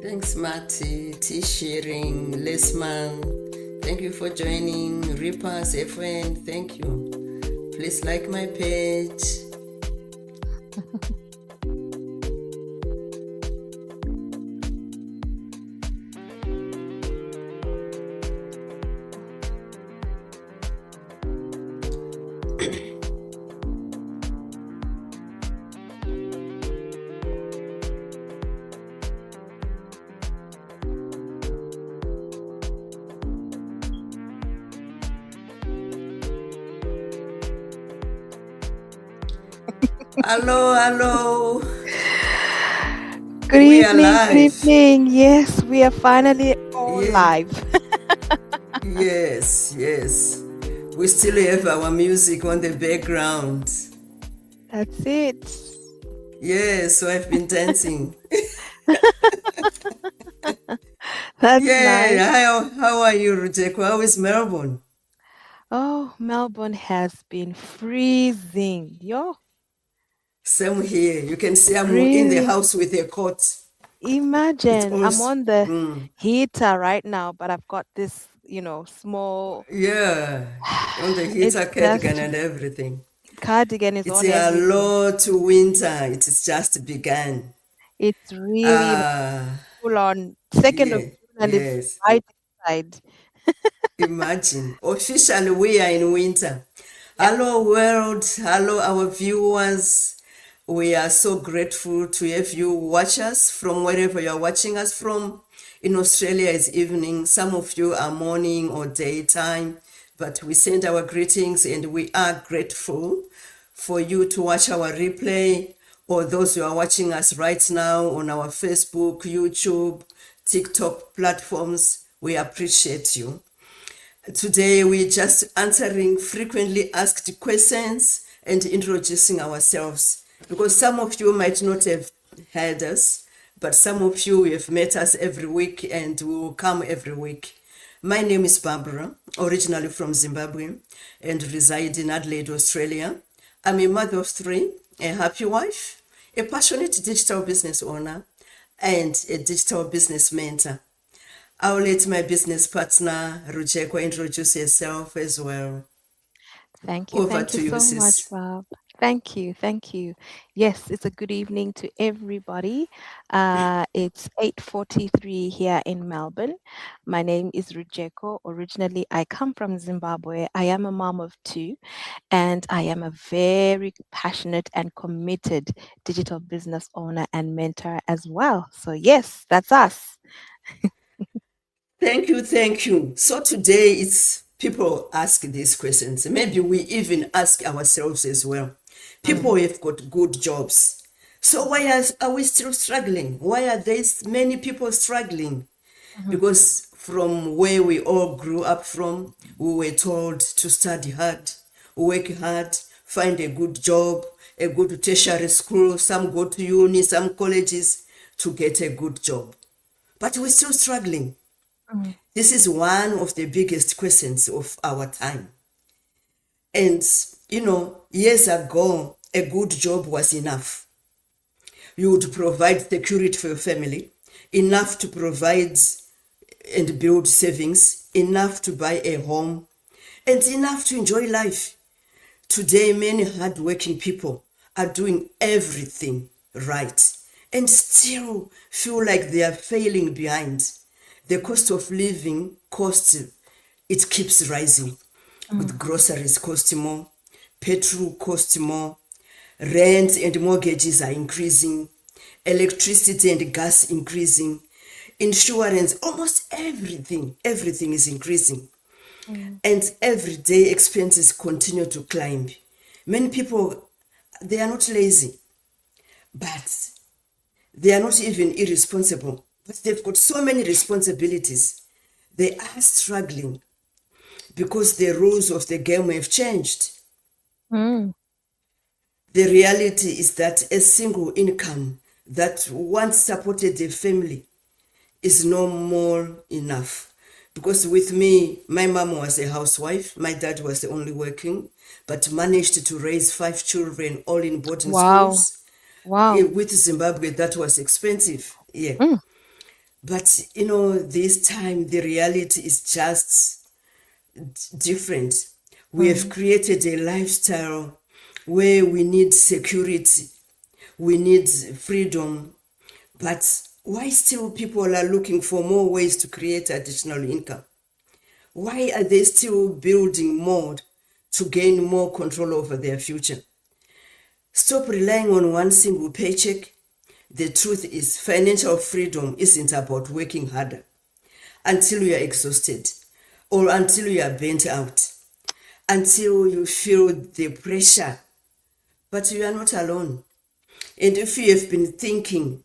Thanks, Marty, T Sharing, Lesman. Thank you for joining. Reapers, FN, thank you. Please like my page. Hello. Good We are evening, good live. evening. Yes, we are finally all Yeah. live. Yes. We still have our music on the background. That's it. Yes, so I've been dancing. That's nice. Yeah, how are you, Rujeko? How is Melbourne? Oh, Melbourne has been freezing. Yo, Same here. You can see I'm in the freezing. house with a coat. It's Imagine I'm also, on the heater right now, but I've got this, small. yeah, on the heater, It's cardigan just and everything. cardigan is It's on a everything. lot to winter. It has just begun. It's really Uh, full on 2nd of yeah, June and it's yes. right inside. Imagine. Officially, we are in winter. Yep. Hello, world. Hello, our viewers. We are so grateful to have you watch us from wherever you are watching us from. In Australia, it's evening. Some of you are morning or daytime, but we send our greetings and we are grateful for you to watch our replay or those who are watching us right now on our Facebook, YouTube, TikTok platforms. We appreciate you. Today, we're just answering frequently asked questions and introducing ourselves because some of you might not have heard us, but some of you have met us every week and will come every week. My name is Barbara, originally from Zimbabwe and reside in Adelaide, Australia. I'm a mother of three, a happy wife, a passionate digital business owner, and a digital business mentor. I'll let my business partner, Rujeko, introduce herself as well. Thank you. Over Thank you to you, so much, sis. Bob. Thank you. Thank you. Yes, it's a good evening to everybody. It's 8:43 here in Melbourne. My name is Rujeko. Originally, I come from Zimbabwe. I am a mom of two, and I am a very passionate and committed digital business owner and mentor as well. So yes, that's us. Thank you. So today it's people ask these questions. Maybe we even ask ourselves as well. People have got good jobs. So why are we still struggling? Why are there many people struggling? Mhm. Because from where we all grew up from, we were told to study hard, work hard, find a good job, a good tertiary school, some go to uni, some colleges to get a good job. But we're still struggling. Mhm. This is one of the biggest questions of our time. And, years ago, a good job was enough. You would provide security for your family, enough to provide and build savings, enough to buy a home, and enough to enjoy life. Today, many hardworking people are doing everything right and still feel like they are failing behind. The cost of living it keeps rising. With groceries costing more, petrol costing more, rent and mortgages are increasing, electricity and gas increasing, insurance, almost everything is increasing. Mm. And everyday expenses continue to climb. Many people, they are not lazy, but they are not even irresponsible. But they've got so many responsibilities. They are struggling because the rules of the game have changed. Mm. The reality is that a single income that once supported a family is no more enough. Because with me, my mom was a housewife, my dad was only working, but managed to raise 5 children all in boarding Wow. schools. Wow. With Zimbabwe, that was expensive. Yeah. Mm. But this time the reality is just different. We have Mm, created a lifestyle where we need security, we need freedom, but why still people are looking for more ways to create additional income? Why are they still building more to gain more control over their future? Stop relying on one single paycheck. The truth is, financial freedom isn't about working harder until you are exhausted or until you are burnt out, until you feel the pressure. But you are not alone. And if you have been thinking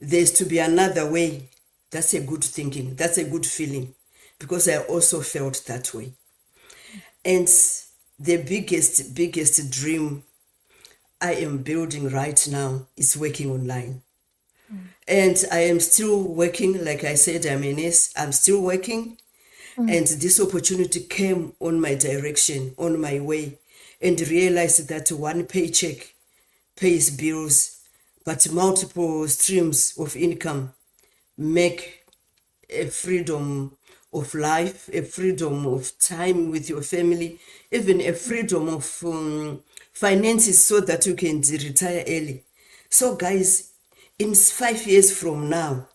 there's to be another way, that's a good thinking. That's a good feeling, because I also felt that way. And the biggest dream I am building right now is working online. mm, And I am still working, like I said, I'm a nurse, I'm still working. mm, And this opportunity came on my direction, on my way, and realized that one paycheck pays bills, but multiple streams of income make a freedom of life, a freedom of time with your family, even a freedom of finances so that you can retire early. So, guys, in 5 years from now,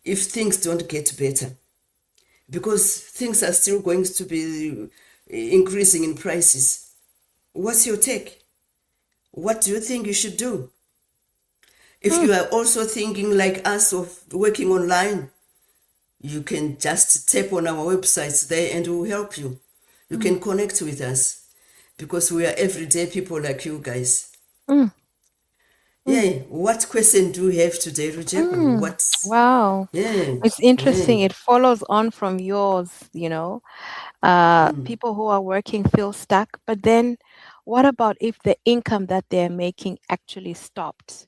if things don't get better, because things are still going to be increasing in prices, what's your take? What do you think you should do? If mm, you are also thinking like us of working online, you can just tap on our websites there and we'll help you. You mm, can connect with us because we are everyday people like you guys. mm, mm, Yeah, what question do you have today, Rujeko? mm. What's, Wow. yeah, It's yeah, interesting. It follows on from yours. People who are working feel stuck, but then what about if the income that they're making actually stopped?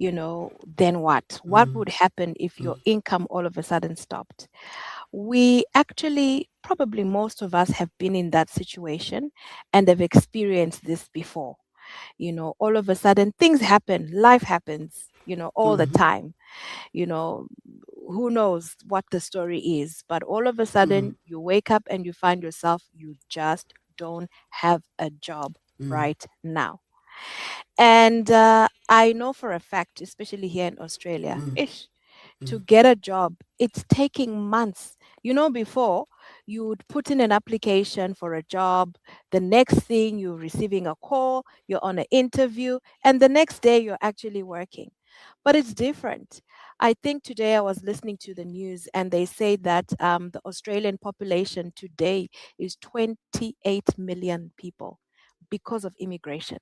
Then what? What would happen if your income all of a sudden stopped? We actually, probably most of us have been in that situation and have experienced this before. All of a sudden things happen, life happens, all the time. you know who knows what the story is, but all of a sudden you wake up and you find yourself, you just don't have a job right now. And I know for a fact, especially here in Australia, to get a job, it's taking months. Before you would put in an application for a job, the next thing you're receiving a call, you're on an interview, and the next day you're actually working. But it's different. I think today I was listening to the news and they say that the Australian population today is 28 million people because of immigration.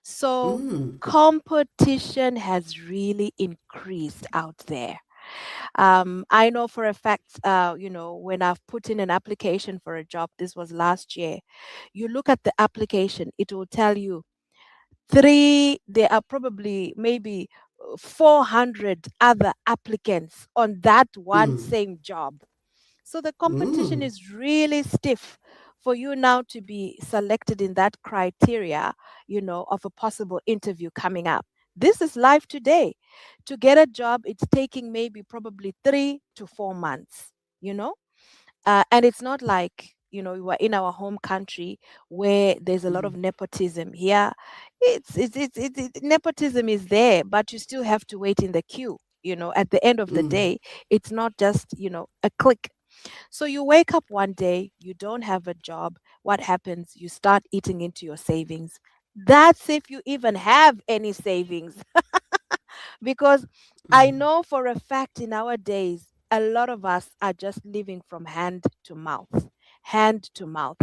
So competition has really increased out there. I know for a fact, when I've put in an application for a job, this was last year, you look at the application, it will tell you there are probably maybe 400 other applicants on that one same job. So the competition is really stiff for you now to be selected in that criteria, of a possible interview coming up. This is life today. To get a job, it's taking maybe probably 3 to 4 months, you know? And it's not like, we are in our home country where there's a lot of nepotism. Here, nepotism is there, but you still have to wait in the queue. At the end of the day, it's not just, a click. So you wake up one day, you don't have a job. What happens? You start eating into your savings. That's if you even have any savings. Because I know for a fact in our days, a lot of us are just living from hand to mouth, hand to mouth.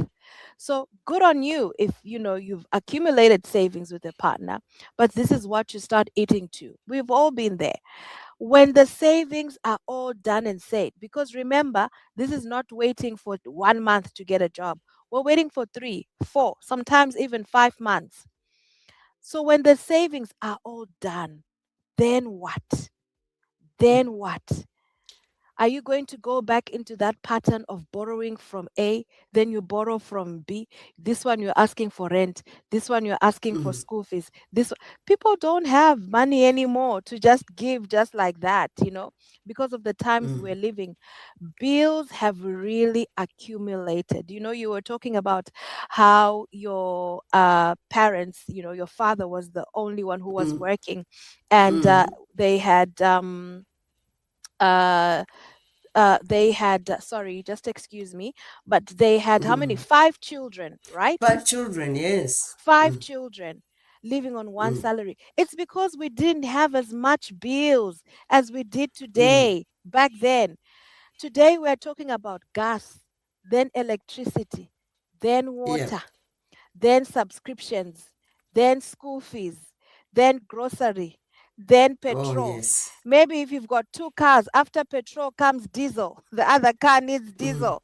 So good on you if you've accumulated savings with a partner, but this is what you start eating to. We've all been there when the savings are all done and said. Because remember, this is not waiting for 1 month to get a job. We're waiting for 3, 4, sometimes even 5 months. So when the savings are all done, then what? Then what? Are you going to go back into that pattern of borrowing from A, then you borrow from B? This one you're asking for rent, this one you're asking for school fees. People don't have money anymore to just give just like that, because of the times we're living. Bills have really accumulated. You were talking about how your parents, your father was the only one who was working, and they had uh sorry, just excuse me, but they had how many? Five children, right? 5 children, yes. Five children living on one salary. It's because we didn't have as much bills as we did today back then. Today we're talking about gas, then electricity, then Yeah. water, then subscriptions, then school fees, then grocery, then Oh, petrol. yes. Maybe if you've got two cars, after petrol comes diesel. The other car needs diesel.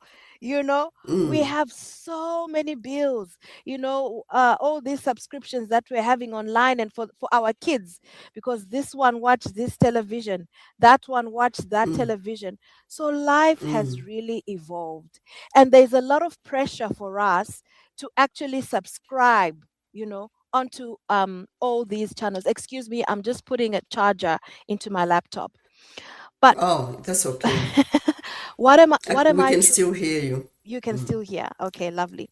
We have so many bills, all these subscriptions that we're having online and for our kids, because this one watch this television, that one watch that television. So life has really evolved. And there's a lot of pressure for us to actually subscribe, onto all these channels. Excuse me, I'm just putting a charger into my laptop. But Oh, that's okay. what am We I can still hear you. you can still hear. Okay, lovely.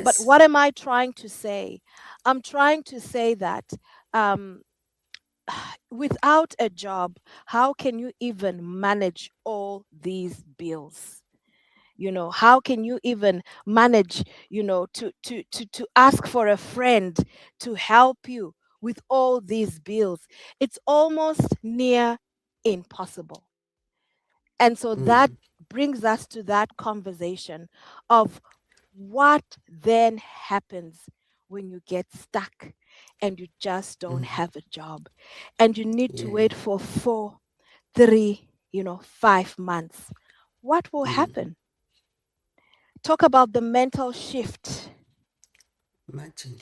But Yes. what am I trying to say? I'm trying to say that um without a job, how can you even manage all these bills? How can you even manage, to ask for a friend to help you with all these bills? It's almost near impossible. And so that brings us to that conversation of what then happens when you get stuck and you just don't have a job and you need to Yeah. wait for 4, 3, 5 months. What will happen? Talk about the mental shift. Imagine.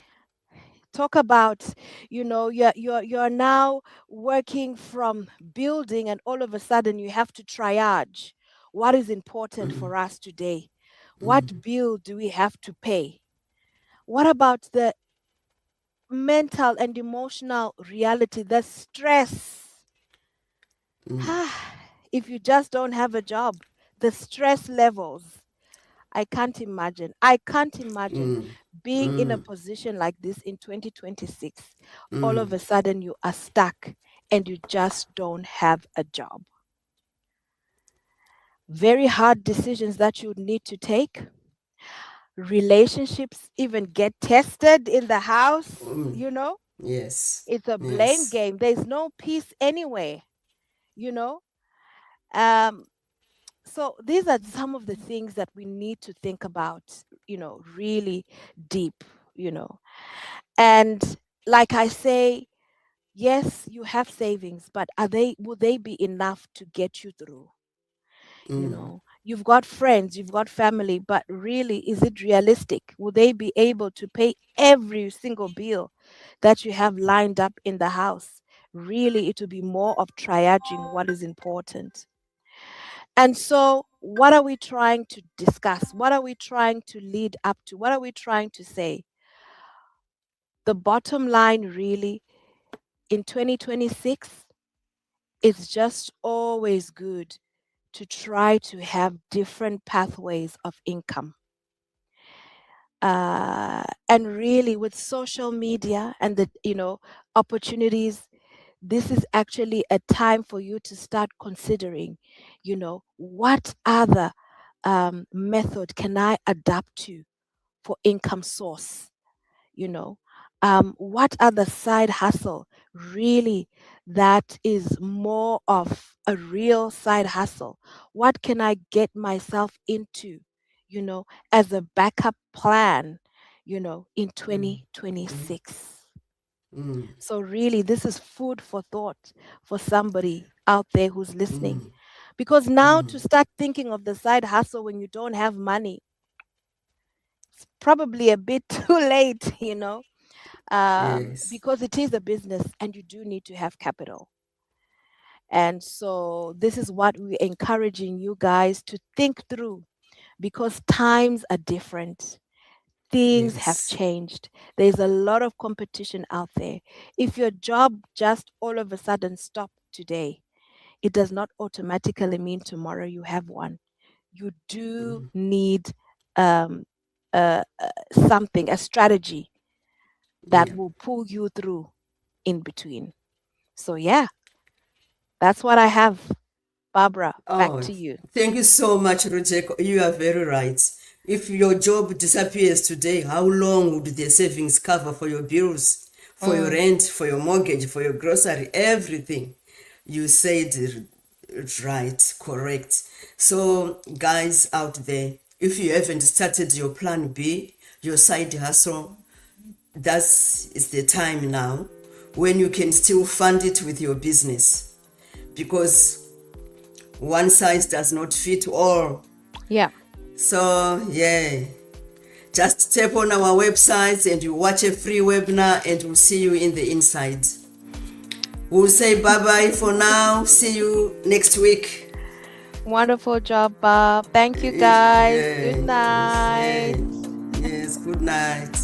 Talk about, you're now working from building, and all of a sudden you have to triage what is important for us today. What bill do we have to pay? What about the mental and emotional reality, the stress? If you just don't have a job, the stress levels. I can't imagine being in a position like this in 2026. All of a sudden, you are stuck and you just don't have a job. Very hard decisions that you need to take. Relationships even get tested in the house. Yes. It's a blame Yes. game. There's no peace anyway, you know. Um, so these are some of the things that we need to think about, really deep, you know. And like I say, yes, you have savings, but will they be enough to get you through? You've got friends, you've got family, but really, is it realistic? Will they be able to pay every single bill that you have lined up in the house? Really, it will be more of triaging what is important. And so, what are we trying to discuss? What are we trying to lead up to? What are we trying to say? The bottom line, really, in 2026, it's just always good to try to have different pathways of income. And really, with social media and the opportunities, this is actually a time for you to start considering, what other method can I adapt to for income source? you know what other side hustle really that is more of a real side hustle? What can I get myself into, as a backup plan, in 2026? So really, this is food for thought for somebody out there who's listening, because now to start thinking of the side hustle when you don't have money, it's probably a bit too late, Yes. because it is a business and you do need to have capital. And so this is what we're encouraging you guys to think through, because times are different. Things have Yes. changed. There's a lot of competition out there. If your job just all of a sudden stopped today, it does not automatically mean tomorrow you have one. You do need um, something, a strategy that Yeah. will pull you through in between. So, yeah, that's what I have. Barbara, back Oh, to you. thank you so much, Rojeko. You are very right. If your job disappears today, how long would the savings cover for your bills, for your Mm, rent, for your mortgage, for your grocery, everything? You said it right, correct. So, guys out there, if you haven't started your plan B, your side hustle, that's the time now when you can still fund it with your business, because one size does not fit all. yeah. So, yeah, just tap on our website and you watch a free webinar and we'll see you in the inside. We'll say bye bye for now. See you next week. Wonderful job, Bob. Thank you, guys. Good Yeah, night. yeah, yes, good night.